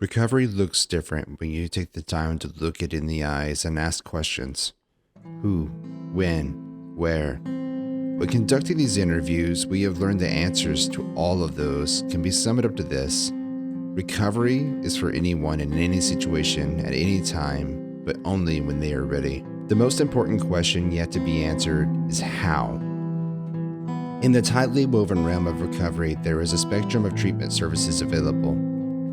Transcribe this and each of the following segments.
Recovery looks different when you take the time to look it in the eyes and ask questions. Who, when, where. When conducting these interviews, we have learned the answers to all of those can be summed up to this. Recovery is for anyone in any situation at any time, but only when they are ready. The most important question yet to be answered is how. In the tightly woven realm of recovery, there is a spectrum of treatment services available.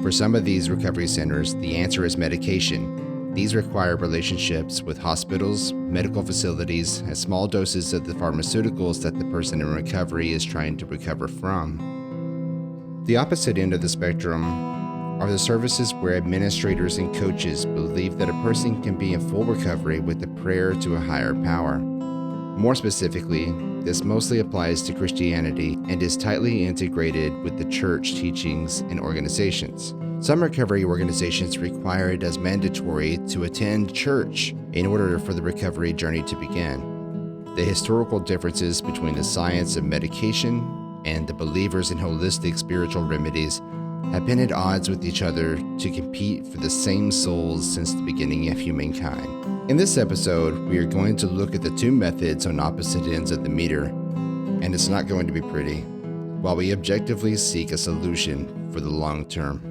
For some of these recovery centers, the answer is medication. These require relationships with hospitals, medical facilities, and small doses of the pharmaceuticals that the person in recovery is trying to recover from. The opposite end of the spectrum are the services where administrators and coaches believe that a person can be in full recovery with a prayer to a higher power. More specifically, this mostly applies to Christianity and is tightly integrated with the church teachings and organizations. Some recovery organizations require it as mandatory to attend church in order for the recovery journey to begin. The historical differences between the science of medication and the believers in holistic spiritual remedies have been at odds with each other to compete for the same souls since the beginning of humankind. In this episode, we are going to look at the two methods on opposite ends of the meter, and it's not going to be pretty, while we objectively seek a solution for the long term.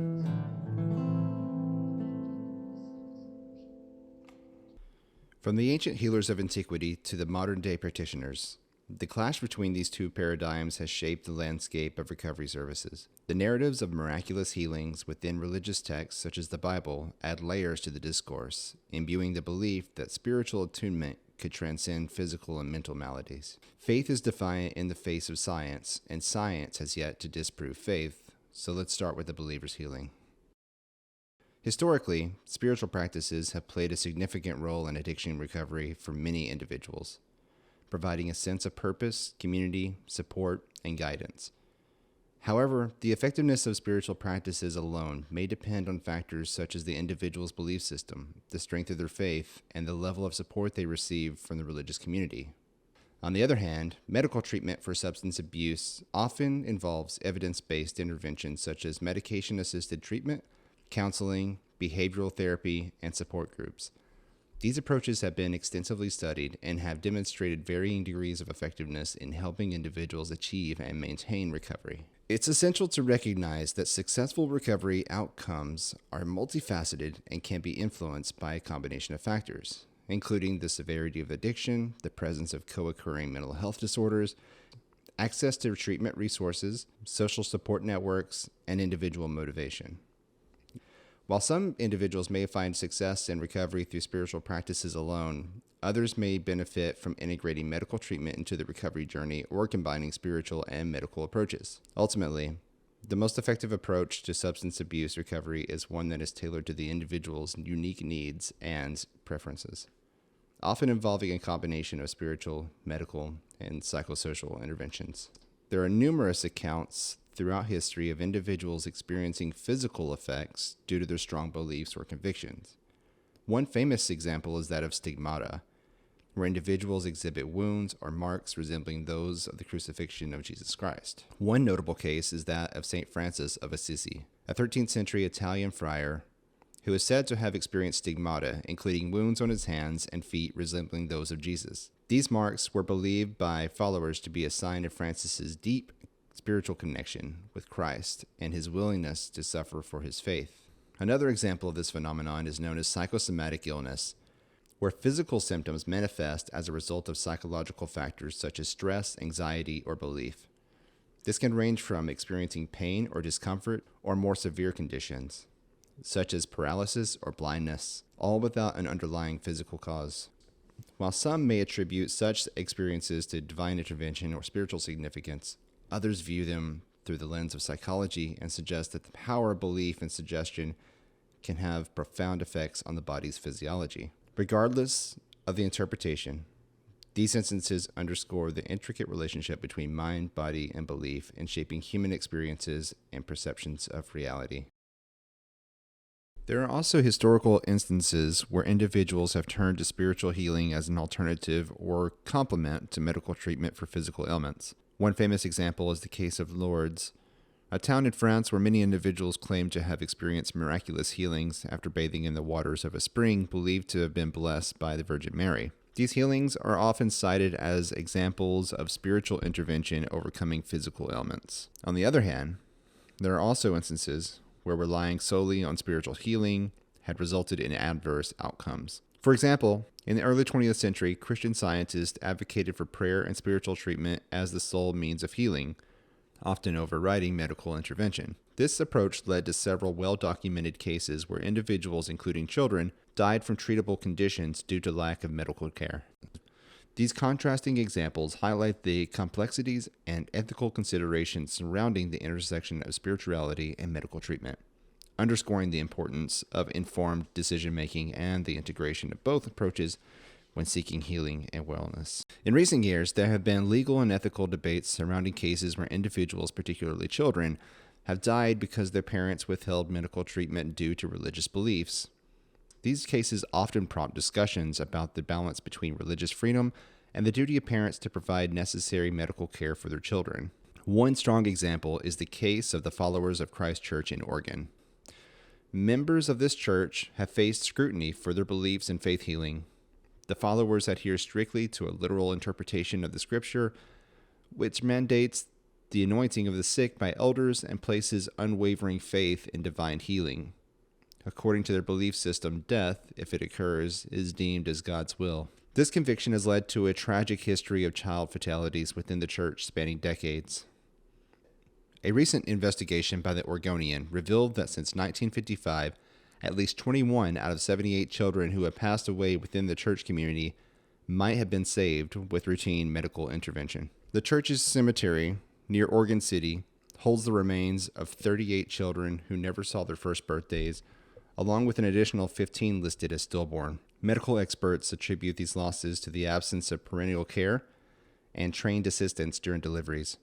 From the ancient healers of antiquity to the modern-day practitioners, the clash between these two paradigms has shaped the landscape of recovery services. The narratives of miraculous healings within religious texts such as the Bible add layers to the discourse, imbuing the belief that spiritual attunement could transcend physical and mental maladies. Faith is defiant in the face of science, and science has yet to disprove faith, so let's start with the believer's healing. Historically, spiritual practices have played a significant role in addiction recovery for many individuals, providing a sense of purpose, community, support, and guidance. However, the effectiveness of spiritual practices alone may depend on factors such as the individual's belief system, the strength of their faith, and the level of support they receive from the religious community. On the other hand, medical treatment for substance abuse often involves evidence-based interventions such as medication-assisted treatment, counseling, behavioral therapy, and support groups. These approaches have been extensively studied and have demonstrated varying degrees of effectiveness in helping individuals achieve and maintain recovery. It's essential to recognize that successful recovery outcomes are multifaceted and can be influenced by a combination of factors, including the severity of addiction, the presence of co-occurring mental health disorders, access to treatment resources, social support networks, and individual motivation. While some individuals may find success in recovery through spiritual practices alone, others may benefit from integrating medical treatment into the recovery journey or combining spiritual and medical approaches. Ultimately, the most effective approach to substance abuse recovery is one that is tailored to the individual's unique needs and preferences, often involving a combination of spiritual, medical, and psychosocial interventions. There are numerous accounts throughout history of individuals experiencing physical effects due to their strong beliefs or convictions. One famous example is that of stigmata, where individuals exhibit wounds or marks resembling those of the crucifixion of Jesus Christ. One notable case is that of St. Francis of Assisi, a 13th century Italian friar who is said to have experienced stigmata, including wounds on his hands and feet resembling those of Jesus. These marks were believed by followers to be a sign of Francis's deep spiritual connection with Christ and his willingness to suffer for his faith. Another example of this phenomenon is known as psychosomatic illness, where physical symptoms manifest as a result of psychological factors such as stress, anxiety, or belief. This can range from experiencing pain or discomfort or more severe conditions, such as paralysis or blindness, all without an underlying physical cause. While some may attribute such experiences to divine intervention or spiritual significance, others view them through the lens of psychology and suggest that the power of belief and suggestion can have profound effects on the body's physiology. Regardless of the interpretation, these instances underscore the intricate relationship between mind, body, and belief in shaping human experiences and perceptions of reality. There are also historical instances where individuals have turned to spiritual healing as an alternative or complement to medical treatment for physical ailments. One famous example is the case of Lourdes, a town in France where many individuals claim to have experienced miraculous healings after bathing in the waters of a spring believed to have been blessed by the Virgin Mary. These healings are often cited as examples of spiritual intervention overcoming physical ailments. On the other hand, there are also instances where relying solely on spiritual healing had resulted in adverse outcomes. For example, in the early 20th century, Christian scientists advocated for prayer and spiritual treatment as the sole means of healing, often overriding medical intervention. This approach led to several well-documented cases where individuals, including children, died from treatable conditions due to lack of medical care. These contrasting examples highlight the complexities and ethical considerations surrounding the intersection of spirituality and medical treatment, underscoring the importance of informed decision-making and the integration of both approaches when seeking healing and wellness. In recent years, there have been legal and ethical debates surrounding cases where individuals, particularly children, have died because their parents withheld medical treatment due to religious beliefs. These cases often prompt discussions about the balance between religious freedom and the duty of parents to provide necessary medical care for their children. One strong example is the case of the Followers of Christ Church in Oregon. Members of this church have faced scrutiny for their beliefs in faith healing. The followers adhere strictly to a literal interpretation of the scripture, which mandates the anointing of the sick by elders and places unwavering faith in divine healing. According to their belief system, death, if it occurs, is deemed as God's will. This conviction has led to a tragic history of child fatalities within the church spanning decades. A recent investigation by the Oregonian revealed that since 1955, at least 21 out of 78 children who have passed away within the church community might have been saved with routine medical intervention. The church's cemetery near Oregon City holds the remains of 38 children who never saw their first birthdays, along with an additional 15 listed as stillborn. Medical experts attribute these losses to the absence of parental care and trained assistance during deliveries,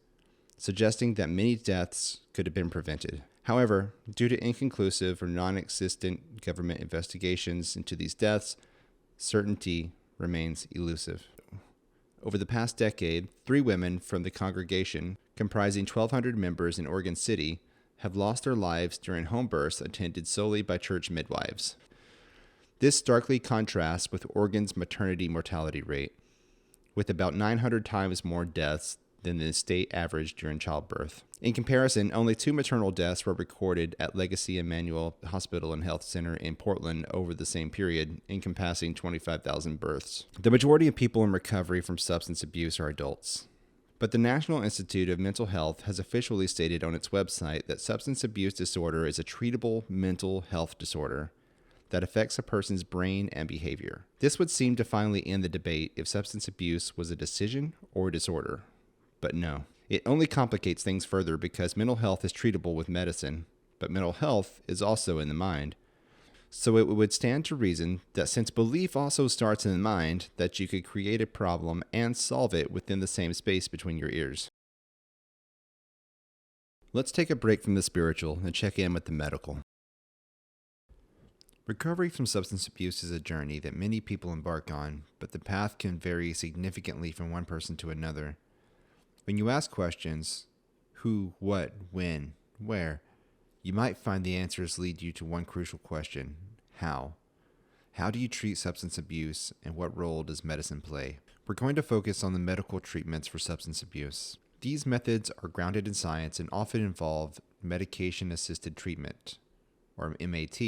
suggesting that many deaths could have been prevented. However, due to inconclusive or non-existent government investigations into these deaths, certainty remains elusive. Over the past decade, 3 women from the congregation, comprising 1,200 members in Oregon City, have lost their lives during home births attended solely by church midwives. This starkly contrasts with Oregon's maternity mortality rate, with about 900 times more deaths than the state average during childbirth. In comparison, only 2 maternal deaths were recorded at Legacy Emmanuel Hospital and Health Center in Portland over the same period, encompassing 25,000 births. The majority of people in recovery from substance abuse are adults. But the National Institute of Mental Health has officially stated on its website that substance abuse disorder is a treatable mental health disorder that affects a person's brain and behavior. This would seem to finally end the debate if substance abuse was a decision or a disorder. But no, it only complicates things further because mental health is treatable with medicine, but mental health is also in the mind. So it would stand to reason that since belief also starts in the mind, that you could create a problem and solve it within the same space between your ears. Let's take a break from the spiritual and check in with the medical. Recovery from substance abuse is a journey that many people embark on, but the path can vary significantly from one person to another. When you ask questions, who, what, when, where, you might find the answers lead you to one crucial question: how? How do you treat substance abuse, and what role does medicine play? We're going to focus on the medical treatments for substance abuse. These methods are grounded in science and often involve medication-assisted treatment, or MAT,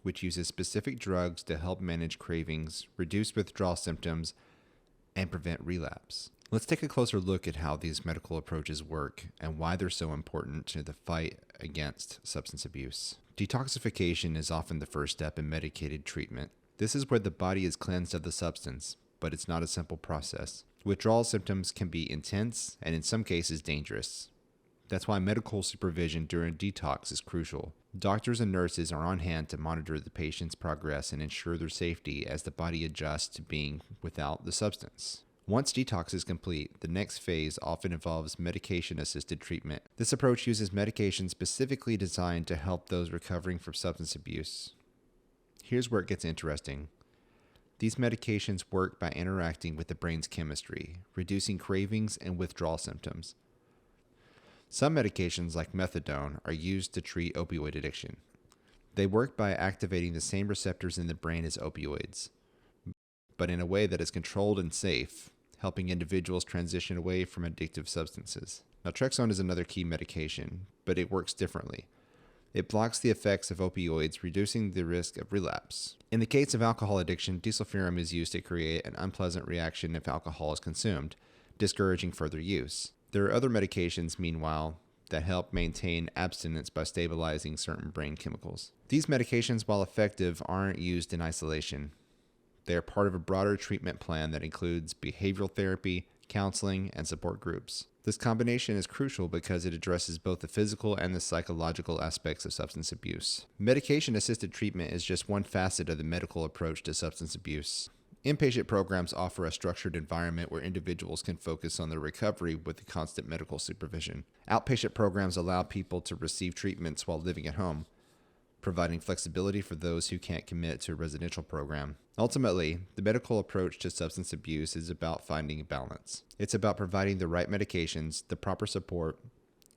which uses specific drugs to help manage cravings, reduce withdrawal symptoms, and prevent relapse. Let's take a closer look at how these medical approaches work and why they're so important to the fight against substance abuse. Detoxification is often the first step in medicated treatment. This is where the body is cleansed of the substance, but it's not a simple process. Withdrawal symptoms can be intense and in some cases dangerous. That's why medical supervision during detox is crucial. Doctors and nurses are on hand to monitor the patient's progress and ensure their safety as the body adjusts to being without the substance. Once detox is complete, the next phase often involves medication-assisted treatment. This approach uses medications specifically designed to help those recovering from substance abuse. Here's where it gets interesting. These medications work by interacting with the brain's chemistry, reducing cravings and withdrawal symptoms. Some medications, like methadone, are used to treat opioid addiction. They work by activating the same receptors in the brain as opioids, but in a way that is controlled and safe, helping individuals transition away from addictive substances. Naltrexone is another key medication, but it works differently. It blocks the effects of opioids, reducing the risk of relapse. In the case of alcohol addiction, disulfiram is used to create an unpleasant reaction if alcohol is consumed, discouraging further use. There are other medications, meanwhile, that help maintain abstinence by stabilizing certain brain chemicals. These medications, while effective, aren't used in isolation. They are part of a broader treatment plan that includes behavioral therapy, counseling, and support groups. This combination is crucial because it addresses both the physical and the psychological aspects of substance abuse. Medication-assisted treatment is just one facet of the medical approach to substance abuse. Inpatient programs offer a structured environment where individuals can focus on their recovery with the constant medical supervision. Outpatient programs allow people to receive treatments while living at home, providing flexibility for those who can't commit to a residential program. Ultimately, the medical approach to substance abuse is about finding a balance. It's about providing the right medications, the proper support,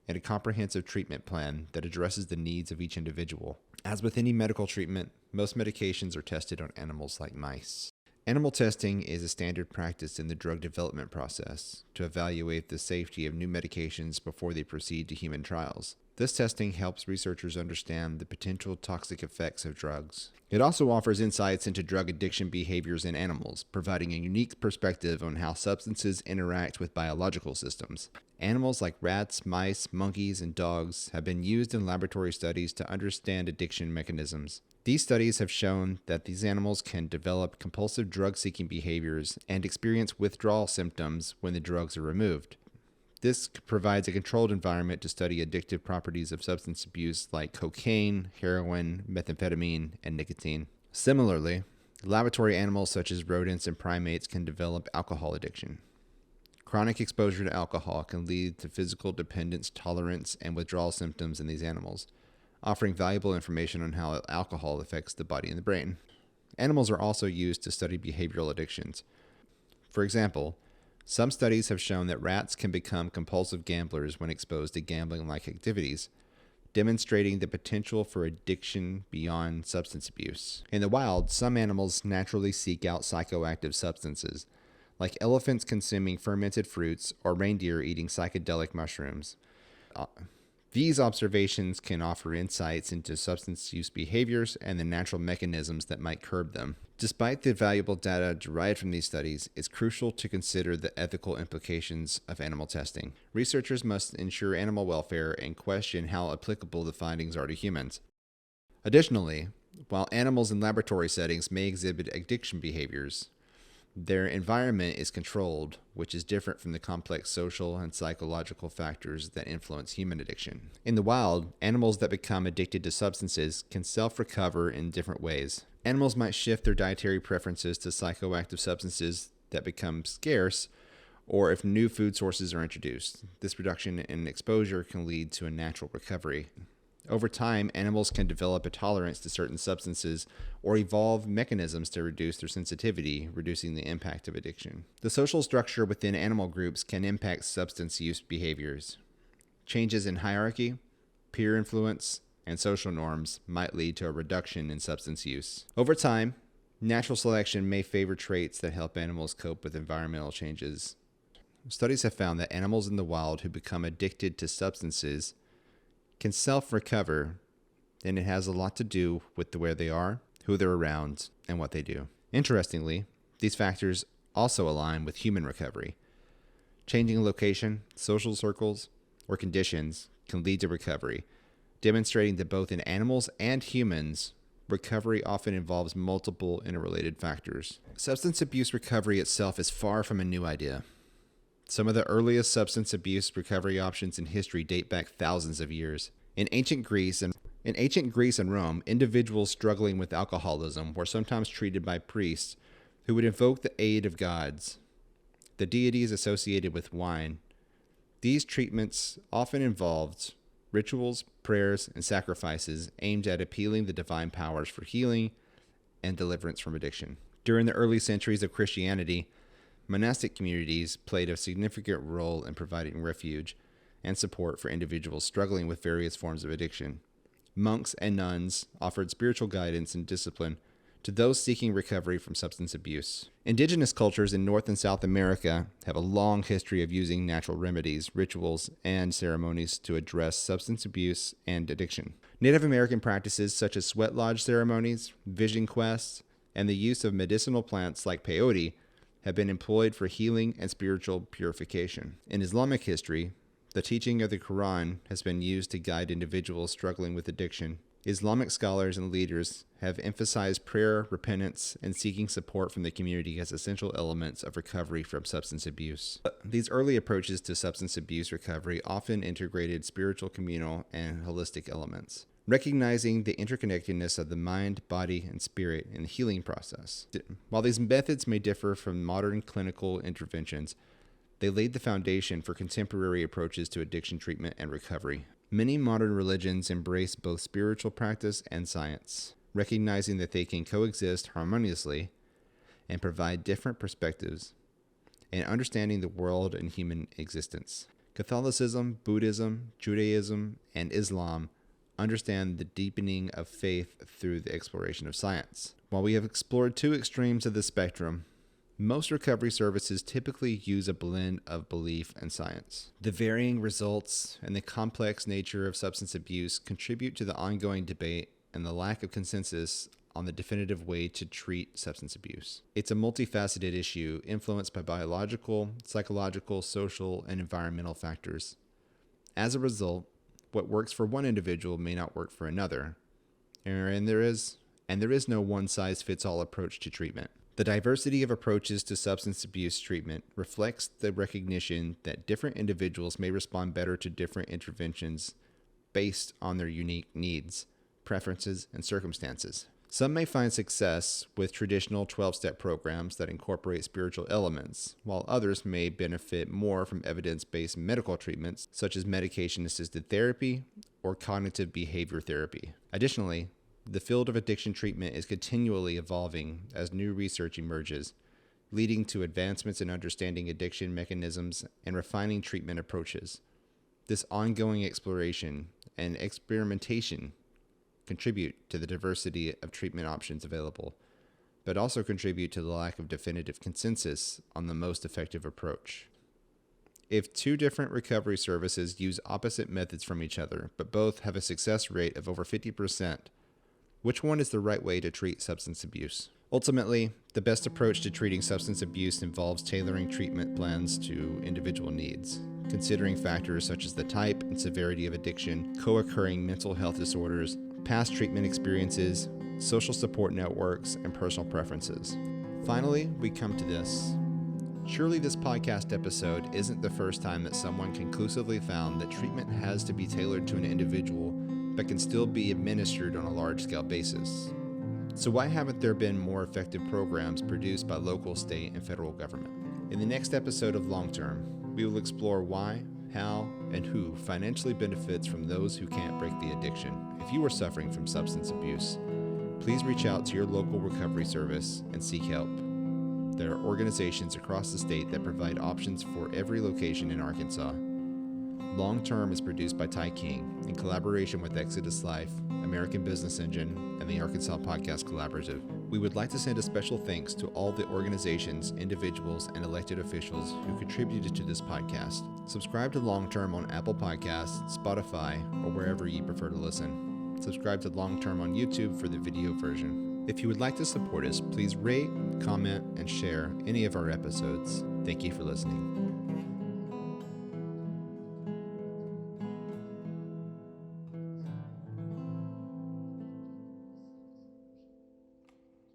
and a comprehensive treatment plan that addresses the needs of each individual. As with any medical treatment, most medications are tested on animals like mice. Animal testing is a standard practice in the drug development process to evaluate the safety of new medications before they proceed to human trials. This testing helps researchers understand the potential toxic effects of drugs. It also offers insights into drug addiction behaviors in animals, providing a unique perspective on how substances interact with biological systems. Animals like rats, mice, monkeys, and dogs have been used in laboratory studies to understand addiction mechanisms. These studies have shown that these animals can develop compulsive drug-seeking behaviors and experience withdrawal symptoms when the drugs are removed. This provides a controlled environment to study addictive properties of substance abuse like cocaine, heroin, methamphetamine, and nicotine. Similarly, laboratory animals such as rodents and primates can develop alcohol addiction. Chronic exposure to alcohol can lead to physical dependence, tolerance, and withdrawal symptoms in these animals, offering valuable information on how alcohol affects the body and the brain. Animals are also used to study behavioral addictions. For example, some studies have shown that rats can become compulsive gamblers when exposed to gambling-like activities, demonstrating the potential for addiction beyond substance abuse. In the wild, some animals naturally seek out psychoactive substances, like elephants consuming fermented fruits or reindeer eating psychedelic mushrooms. These observations can offer insights into substance use behaviors and the natural mechanisms that might curb them. Despite the valuable data derived from these studies, it's crucial to consider the ethical implications of animal testing. Researchers must ensure animal welfare and question how applicable the findings are to humans. Additionally, while animals in laboratory settings may exhibit addiction behaviors, their environment is controlled, which is different from the complex social and psychological factors that influence human addiction. In the wild, animals that become addicted to substances can self-recover in different ways. Animals might shift their dietary preferences to psychoactive substances that become scarce, or if new food sources are introduced. This reduction in exposure can lead to a natural recovery. Over time, animals can develop a tolerance to certain substances or evolve mechanisms to reduce their sensitivity, reducing the impact of addiction. The social structure within animal groups can impact substance use behaviors. Changes in hierarchy, peer influence, and social norms might lead to a reduction in substance use. Over time, natural selection may favor traits that help animals cope with environmental changes. Studies have found that animals in the wild who become addicted to substances can self-recover, and it has a lot to do with where they are, who they're around, and what they do. Interestingly, these factors also align with human recovery. Changing location, social circles, or conditions can lead to recovery, demonstrating that both in animals and humans, recovery often involves multiple interrelated factors. Substance abuse recovery itself is far from a new idea. Some of the earliest substance abuse recovery options in history date back thousands of years. In ancient Greece and Rome, individuals struggling with alcoholism were sometimes treated by priests who would invoke the aid of gods, the deities associated with wine. These treatments often involved rituals, prayers, and sacrifices aimed at appealing the divine powers for healing and deliverance from addiction. During the early centuries of Christianity, monastic communities played a significant role in providing refuge and support for individuals struggling with various forms of addiction. Monks and nuns offered spiritual guidance and discipline to those seeking recovery from substance abuse. Indigenous cultures in North and South America have a long history of using natural remedies, rituals, and ceremonies to address substance abuse and addiction. Native American practices such as sweat lodge ceremonies, vision quests, and the use of medicinal plants like peyote have been employed for healing and spiritual purification. In Islamic history, the teaching of the Quran has been used to guide individuals struggling with addiction. Islamic scholars and leaders have emphasized prayer, repentance, and seeking support from the community as essential elements of recovery from substance abuse. These early approaches to substance abuse recovery often integrated spiritual, communal, and holistic elements, recognizing the interconnectedness of the mind, body, and spirit in the healing process. While these methods may differ from modern clinical interventions, they laid the foundation for contemporary approaches to addiction treatment and recovery. Many modern religions embrace both spiritual practice and science, recognizing that they can coexist harmoniously and provide different perspectives in understanding the world and human existence. Catholicism, Buddhism, Judaism, and Islam understand the deepening of faith through the exploration of science. While we have explored two extremes of the spectrum, most recovery services typically use a blend of belief and science. The varying results and the complex nature of substance abuse contribute to the ongoing debate and the lack of consensus on the definitive way to treat substance abuse. It's a multifaceted issue influenced by biological, psychological, social, and environmental factors. As a result, what works for one individual may not work for another, and there is no one-size-fits-all approach to treatment. The diversity of approaches to substance abuse treatment reflects the recognition that different individuals may respond better to different interventions based on their unique needs, preferences, and circumstances. Some may find success with traditional 12-step programs that incorporate spiritual elements, while others may benefit more from evidence-based medical treatments such as medication-assisted therapy or cognitive behavior therapy. Additionally, the field of addiction treatment is continually evolving as new research emerges, leading to advancements in understanding addiction mechanisms and refining treatment approaches. This ongoing exploration and experimentation contribute to the diversity of treatment options available, but also contribute to the lack of definitive consensus on the most effective approach. If two different recovery services use opposite methods from each other, but both have a success rate of over 50%, which one is the right way to treat substance abuse? Ultimately, the best approach to treating substance abuse involves tailoring treatment plans to individual needs, considering factors such as the type and severity of addiction, co-occurring mental health disorders, past treatment experiences, social support networks, and personal preferences. Finally, we come to this. Surely this podcast episode isn't the first time that someone conclusively found that treatment has to be tailored to an individual but can still be administered on a large-scale basis. So why haven't there been more effective programs produced by local, state, and federal government? In the next episode of Longterm, we will explore why, how, and who financially benefits from those who can't break the addiction. If you are suffering from substance abuse, please reach out to your local recovery service and seek help. There are organizations across the state that provide options for every location in Arkansas. Longterm is produced by Ty King in collaboration with Exodus Life, American Business Engine, and the Arkansas Podcast Collaborative. We would like to send a special thanks to all the organizations, individuals, and elected officials who contributed to this podcast. Subscribe to Longterm on Apple Podcasts, Spotify, or wherever you prefer to listen. Subscribe to Longterm on YouTube for the video version. If you would like to support us, please rate, comment, and share any of our episodes. Thank you for listening.